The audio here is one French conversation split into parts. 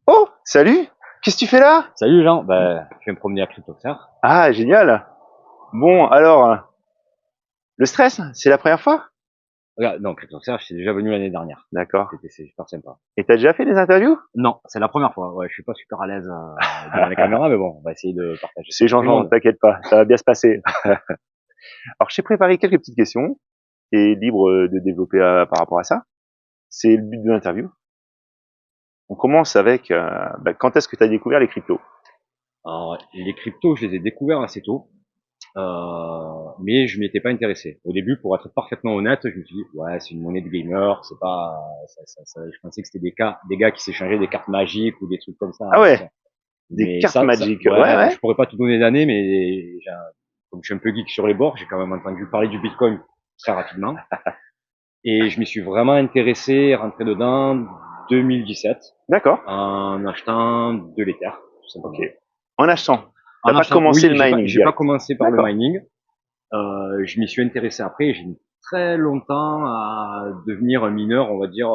Oh, salut! Qu'est-ce que tu fais là? Salut Jean, je vais me promener à CryptoStar. Ah, génial! Bon, alors, le stress, c'est la première fois? Regarde, non, CryptoStar, je suis déjà venu l'année dernière. D'accord. C'est super sympa. Et t'as déjà fait des interviews? Non, c'est la première fois. Ouais, je suis pas super à l'aise devant les caméras, mais bon, on va essayer de partager ça C'est avec tout le Jean-Jean, monde. t'inquiète pas, ça va bien se passer. Alors, je t'ai préparé quelques petites questions. T'es libre de développer par rapport à ça. C'est le but de l'interview. On commence avec, quand est-ce que t'as découvert les cryptos? Alors, les cryptos, je les ai découverts assez tôt, mais je m'y étais pas intéressé. Au début, pour être parfaitement honnête, je me suis dit, ouais, c'est une monnaie de gamer, c'est pas, je pensais que c'était des gars qui s'échangeaient des cartes magiques ou des trucs comme ça. Ah ouais, des Mais cartes magiques. Ouais, ouais, ouais. je pourrais pas tout donner d'années, mais comme je suis un peu geek sur les bords, j'ai quand même entendu parler du Bitcoin très rapidement. Et je m'y suis vraiment intéressé, rentré dedans 2017, D'accord. en achetant de l'Ether, tout simplement. Ok. En achetant. T'as En pas achetant, commencé oui, le mining j'ai pas direct. commencé par le D'accord. mining. Je m'y suis intéressé après. J'ai mis très longtemps à devenir un mineur, on va dire,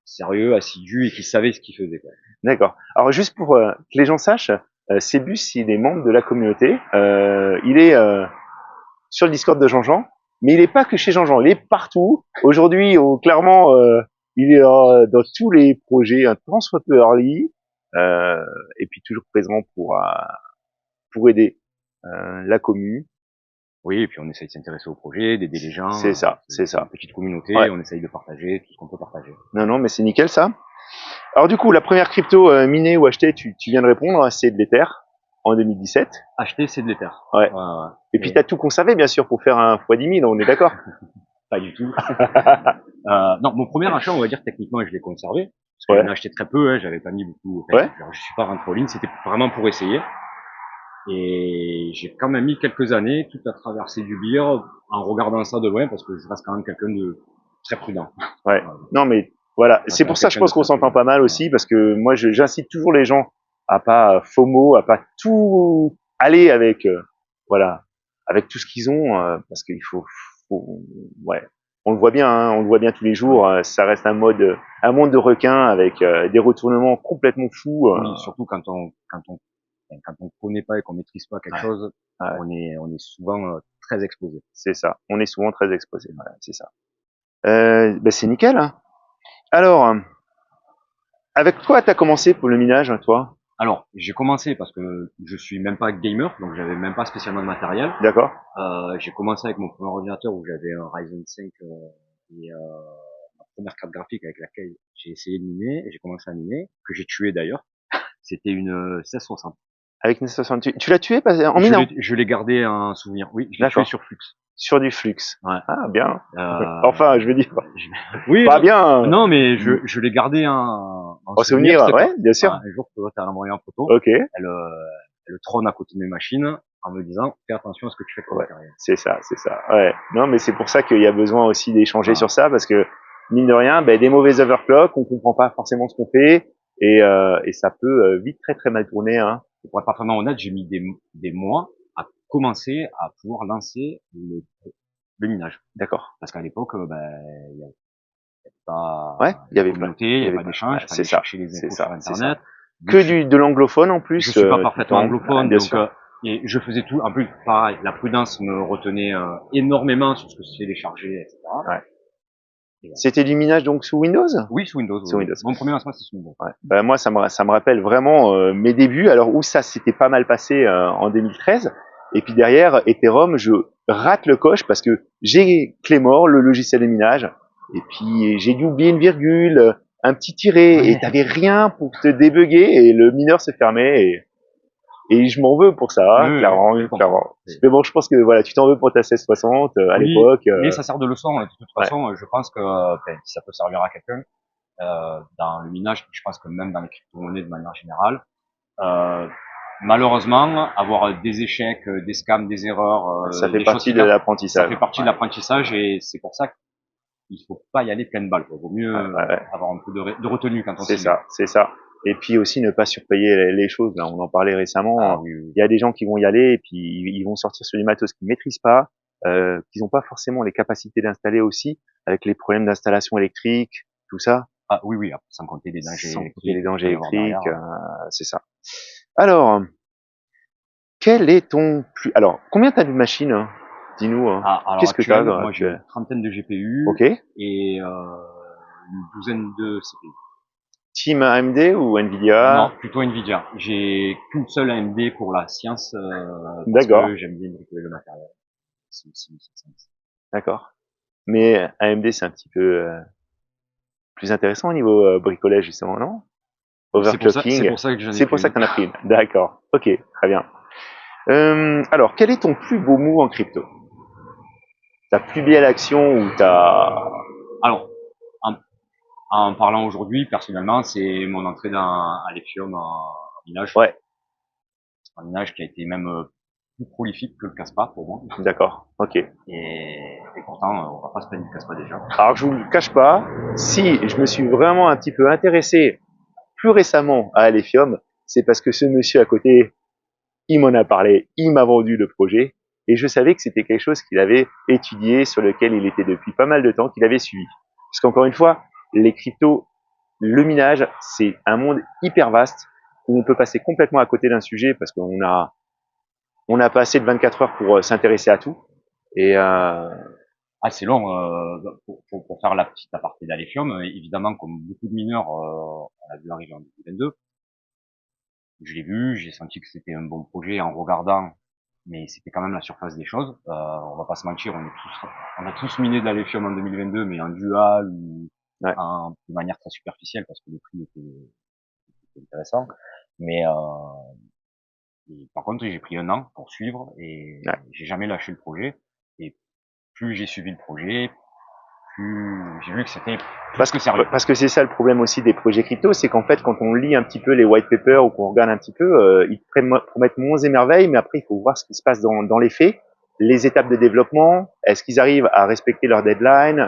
sérieux, assidu et qui savait ce qu'il faisait, quoi. D'accord. Alors juste pour que les gens sachent, Cébus, il est membre de la communauté. Il est sur le Discord de Jean-Jean, mais il est pas que chez Jean-Jean, il est partout. Aujourd'hui, clairement, il est dans tous les projets, un tant soit peu early, euh, et puis toujours présent pour aider la commu. Oui, et puis on essaye de s'intéresser au projet, d'aider les gens. C'est ça, c'est C'est une ça. petite communauté, Ouais. on essaye de partager tout ce qu'on peut partager. Non, non, mais c'est nickel ça. Alors du coup, la première crypto minée ou achetée, tu viens de répondre, c'est de l'Ether en 2017. Acheter, c'est de l'Ether. Ouais. Ouais, ouais. Et puis t'as tout conservé bien sûr pour faire un x 10 000, on est d'accord. Pas du tout. Non, mon premier achat, on va dire techniquement, je l'ai conservé parce que Ouais. j'en ai acheté très peu. Hein, j'avais pas mis beaucoup. Enfin, Ouais. je suis pas rentré en ligne. C'était vraiment pour essayer. Et j'ai quand même mis quelques années toute la traversée du beer en regardant ça de loin parce que je reste quand même quelqu'un de très prudent. Ouais. Voilà. Non mais voilà, Je reste c'est quand même pour ça je quelqu'un de pense qu'on très s'entend prudent. pas mal Voilà. aussi parce que moi j'incite toujours les gens à pas FOMO, à pas tout aller avec voilà, avec tout ce qu'ils ont parce qu'il faut ouais. On le voit bien, hein, on le voit bien tous les jours. Ouais. Ça reste un monde de requins avec des retournements complètement fous. Oui, surtout quand on connaît pas et qu'on maîtrise pas quelque Ouais, chose, ouais, on est souvent très exposé. c'est ça. On est souvent très exposé. Voilà, c'est ça. C'est nickel. Hein. Alors, avec quoi t'as commencé pour le minage, toi? Alors, j'ai commencé parce que je suis même pas gamer, donc j'avais même pas spécialement de matériel. D'accord. J'ai commencé avec mon premier ordinateur où j'avais un Ryzen 5 et ma première carte graphique avec laquelle j'ai essayé de miner, et j'ai commencé à miner, que j'ai tué d'ailleurs. C'était une 1660. Avec une 60, tu l'as tué en minant? Je l'ai gardé en souvenir. Oui, je l'ai tué D'accord. sur Flux. Sur du flux. Ouais. Ah, bien. Euh, Enfin, je veux dire, je- oui, pas non, bien. non, mais je l'ai gardé en En souvenir. souvenir, C'est ouais, pas. bien Voilà, sûr. un jour, tu as envoyé en photo. Ok. Elle, elle trône à côté de mes machines en me disant, fais attention à ce que tu fais comme Ouais. matériel. C'est ça, c'est ça. Ouais. Non, mais c'est pour ça qu'il y a besoin aussi d'échanger Voilà. sur ça parce que, mine de rien, des mauvais overclocks, on comprend pas forcément ce qu'on fait et ça peut vite très très mal tourner, hein. Et pour être parfaitement honnête, j'ai mis des mois à commencer à pouvoir lancer le minage. D'accord. Parce qu'à l'époque, il y avait Ouais, pas il y de avait pas, communauté, il il n'y y avait avait pas pas. Ouais, d'échange, il c'est fallait ça, chercher les c'est infos sur ça, c'est ça. Internet. Vu Que que je suis, de l'anglophone en je plus, suis pas tout le parfaitement temps. Ah, anglophone, bien donc sûr. et je faisais tout. En plus, pareil, la prudence me retenait énormément sur ce que je télécharger, etc. Ouais. Et, C'était du minage donc sous Windows? oui, sous Windows, Sous oui, oui. Windows. Mon premier lancement, c'est sous Windows. Ouais. Moi, ça me rappelle vraiment mes débuts. Alors où ça s'était pas mal passé en 2013. Et puis derrière, Ethereum, je rate le coche parce que j'ai Claymore, le logiciel de minage. Et puis j'ai dû oublier une virgule, un petit tiret, et Ouais. t'avais rien pour te débugger et le mineur se fermait. Et je m'en veux pour ça, Oui, hein, oui, clairement, je comprends. clairement. Mais bon, je pense que voilà, tu t'en veux pour ta 1660 à Oui, l'époque. mais ça sert de leçon. De toute Ouais, façon, je pense que si ça peut servir à quelqu'un, dans le minage, je pense que même dans les crypto-monnaies de manière générale, euh, malheureusement, avoir des échecs, des scams, des erreurs, ça fait des choses partie qui de cassent, ça l'apprentissage. fait partie Ouais, de l'apprentissage et c'est pour ça qu'il faut pas y aller pleine balle, quoi. Vaut mieux ouais, ouais, ouais. avoir un peu de retenue quand on C'est s'y met. ça, c'est ça. Et puis aussi ne pas surpayer les choses. Là, on en parlait Ah récemment. oui, oui. Il y a des gens qui vont y aller et puis ils vont sortir sur du matos qu'ils maîtrisent pas, qu'ils n'ont pas forcément les capacités d'installer aussi, avec les problèmes d'installation électrique, tout ça. Ah oui, oui, après, sans compter les dangers sans compter électriques les qu'il dangers peut y avoir électriques, derrière. c'est ça. Alors, quel est ton plus... Alors, combien t'as de machines, hein? Dis-nous, hein. Alors Qu'est-ce que t'as actuel, moi j'ai une actuel? trentaine de GPU Ok. et une douzaine de CPU. Team AMD ou Non, Nvidia? plutôt Nvidia. J'ai qu'une seule AMD pour la science parce D'accord, que j'aime bien bricoler le matériel. C'est d'accord. Mais AMD, c'est un petit peu plus intéressant au niveau bricolage, justement, non? c'est Overclocking. pour ça que j'en ai C'est pris pour ça une. que t'en as pris une. D'accord. Ok, très bien. Alors, quel est ton plus beau move en crypto? Ta plus belle action ou ta... Alors, en, en parlant aujourd'hui, personnellement, c'est mon entrée à l'Ethereum en minage. Ouais, Un minage qui a été même plus prolifique que le Caspa pour moi. d'accord. Ok. Et pourtant, on va pas se plaindre du Caspa déjà. Alors, je vous le cache pas, si je me suis vraiment un petit peu intéressé plus récemment à Alephium, c'est parce que ce monsieur à côté, il m'en a parlé, il m'a vendu le projet, et je savais que c'était quelque chose qu'il avait étudié, sur lequel il était depuis pas mal de temps, qu'il avait suivi. Parce qu'encore une fois, les cryptos, le minage, c'est un monde hyper vaste, où on peut passer complètement à côté d'un sujet, parce on n'a pas assez de 24 heures pour s'intéresser à tout. Et Ah, c'est long. Pour faire la petite aparté d'Alephium, évidemment, comme beaucoup de mineurs, on l'a vu arriver en 2022. Je l'ai vu, j'ai senti que c'était un bon projet en regardant, mais c'était quand même la surface des choses. On va pas se mentir, on a tous miné de l'Alephium en 2022, mais en dual ou ouais, de manière très superficielle parce que le prix était intéressant. Mais et par contre, j'ai pris un an pour suivre et ouais. j'ai jamais lâché le projet. Et plus j'ai suivi le projet, plus j'ai vu que c'était plus Parce que que sérieux. parce que c'est ça le problème aussi des projets crypto, c'est qu'en fait, quand on lit un petit peu les white papers ou qu'on regarde un petit peu, ils promettent monts et merveilles, mais après, il faut voir ce qui se passe dans les faits, les étapes de développement, est-ce qu'ils arrivent à respecter leurs deadlines,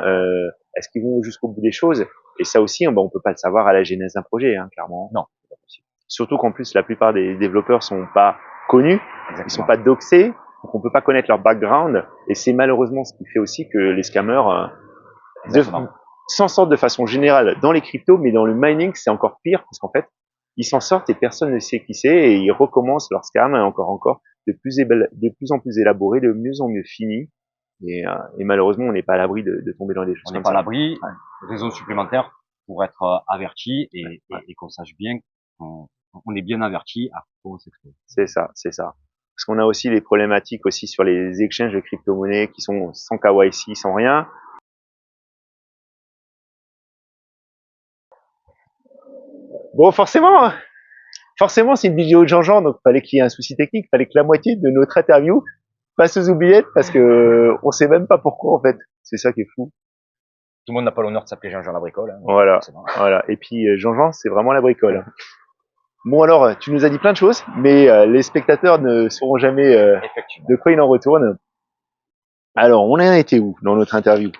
est-ce qu'ils vont jusqu'au bout des choses? Et ça aussi, on peut pas le savoir à la genèse d'un projet, hein, clairement. Non, c'est pas possible. Surtout qu'en plus, la plupart des développeurs sont pas connus, ils sont Exactement. pas doxés, donc on peut pas connaître leur background, et c'est malheureusement ce qui fait aussi que les scammers de, Exactement. s'en sortent de façon générale dans les cryptos, mais dans le mining, c'est encore pire, parce qu'en fait, ils s'en sortent et personne ne sait qui c'est, et ils recommencent leur scam encore, de plus en plus élaboré, de mieux en mieux fini, et malheureusement, on n'est pas à l'abri de tomber dans des choses On n'est comme pas à ça. l'abri. Raison supplémentaire pour être averti Ouais, et qu'on sache bien qu'on est bien averti à quoi on s'expose. c'est ça, c'est ça. Parce qu'on a aussi les problématiques aussi sur les exchanges de crypto-monnaies qui sont sans KYC, sans rien. Bon, forcément, c'est une vidéo de Jean-Jean, donc fallait qu'il y ait un souci technique, fallait que la moitié de notre interview passe aux oubliettes parce que on sait même pas pourquoi en fait. C'est ça qui est fou. Tout le monde n'a pas l'honneur de s'appeler Jean-Jean la bricole, hein, Voilà, forcément. voilà. Et puis Jean-Jean, c'est vraiment la bricole. Bon alors, tu nous as dit plein de choses, mais les spectateurs ne sauront jamais Effectivement. de quoi il en retourne. Alors, on en a été où dans notre interview?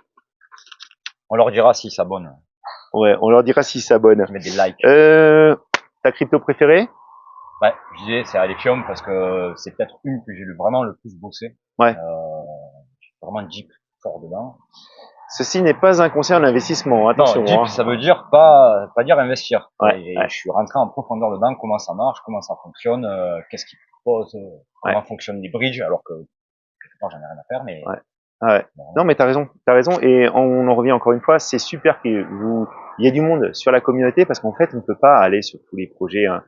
On leur dira s'ils s'abonnent, Ouais, on leur dira s'ils s'abonnent. qu'ils mettent des likes. Ta crypto préférée? Ouais, je disais, c'est Alephium parce que c'est peut-être une que j'ai vraiment le plus bossé. Ouais. Je suis vraiment deep fort dedans. Ceci n'est pas un conseil en investissement, Non, attention. deep, Hein. ça veut dire pas dire investir. Ouais, Et ouais, je suis rentré en profondeur dedans, comment ça marche, comment ça fonctionne, qu'est-ce qu'ils proposent, ouais, comment fonctionnent les bridges, alors que quelque part j'en ai rien à faire, mais ouais. Ouais. bon, Non, mais t'as raison, et on en revient encore une fois, c'est super il y a du monde sur la communauté parce qu'en fait, on ne peut pas aller sur tous les projets. Hein.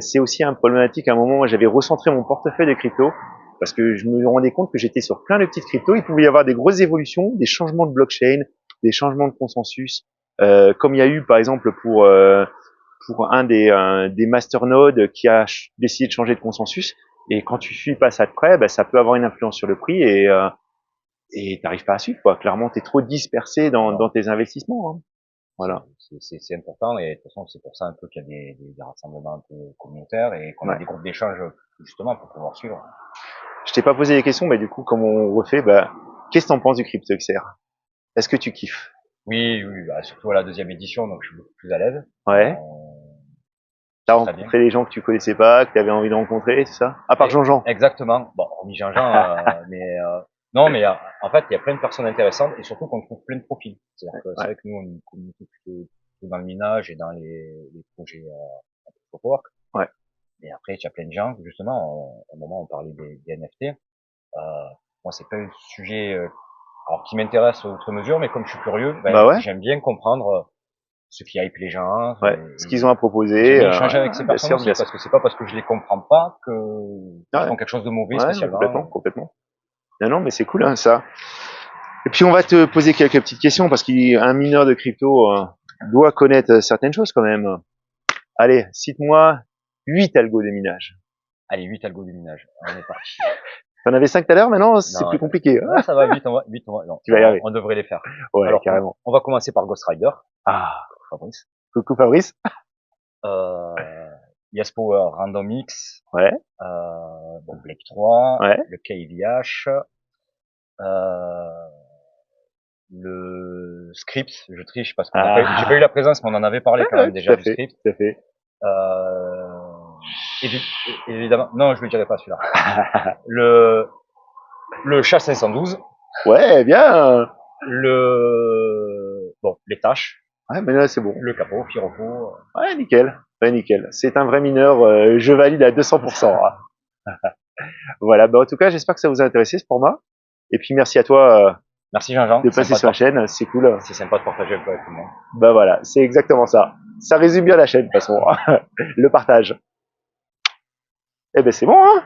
C'est aussi un problématique. À un moment, moi, j'avais recentré mon portefeuille de crypto parce que je me rendais compte que j'étais sur plein de petites cryptos. Il pouvait y avoir des grosses évolutions, des changements de blockchain, des changements de consensus, comme il y a eu par exemple pour un des masternodes qui a décidé de changer de consensus. Et quand tu suis pas ça de près, ben, ça peut avoir une influence sur le prix et t'arrives pas à suivre, quoi. Clairement, t'es trop dispersé dans alors, tes investissements. Hein. Voilà. c'est important, et de toute façon c'est pour ça un peu qu'il y a des rassemblements un peu communautaires et qu'on a Ouais. des groupes d'échange justement pour pouvoir suivre. Je t'ai pas posé les questions, mais du coup, comme on refait, bah, qu'est-ce que t'en penses du CryptoXR? Est-ce que tu kiffes? Oui, oui, bah, surtout à la deuxième édition, donc je suis beaucoup plus à l'aise. Ouais. T'as C'est très bien. rencontré les gens que tu connaissais pas, que t'avais envie de rencontrer, c'est ça? À part Jean-Jean. Exactement. Bon, hormis Jean-Jean, mais non, mais en fait, il y a plein de personnes intéressantes et surtout qu'on trouve plein de profils. C'est-à-dire que c'est Ouais. vrai que nous, on est une communauté plutôt surtout dans le minage et dans les projets proof of work. Ouais. Et après, tu as plein de gens, justement, au moment où on parlait des NFT, moi, c'est pas un sujet alors qui m'intéresse outre mesure, mais comme je suis curieux, Bah ouais. j'aime bien comprendre ce qui hype les gens. Ouais. Ce qu'ils ont à J'aime proposer. bien échanger avec ces Bien personnes sûr, aussi, bien sûr. parce que c'est pas parce que je les comprends pas que ils Ouais. font quelque chose de mauvais Ouais, non, complètement, spécialement. complètement. Non, non, mais c'est cool, hein, ça. Et puis on va te poser quelques petites questions parce qu'un mineur de crypto doit connaître certaines choses quand même. Allez, cite-moi 8 algos de minage. Allez, 8 algos du minage. On est parti. T'en avais 5 tout à l'heure, maintenant c'est Non, plus compliqué. non, ça va, 8 non, Tu vas y arriver. on devrait les faire. Ouais, Alors, carrément. on va commencer par Ghost Rider, Ah, Fabrice. coucou Fabrice. Yes Power, Random X, Ouais, bon, Blake 3, ouais. le KVH, le script, je triche parce que j'ai pas eu la présence, mais on en avait parlé quand même Tout déjà à du fait, script. tout à fait. Évidemment, non, je le dirai pas celui-là. Le chat 512, Ouais, bien. bon, les tâches, Ouais, mais là c'est bon. le capot, Firoko. Ouais, nickel. Ouais, nickel. C'est un vrai mineur, je valide à 200%. Voilà, bah en tout cas, j'espère que ça vous a intéressé ce format. Et puis merci à toi Merci Jean-Jean. de passer sur la chaîne, c'est cool. C'est sympa de partager un peu avec tout le monde. Bah voilà, c'est exactement ça. Ça résume bien la chaîne de toute façon. Le partage. Eh ben c'est bon, hein.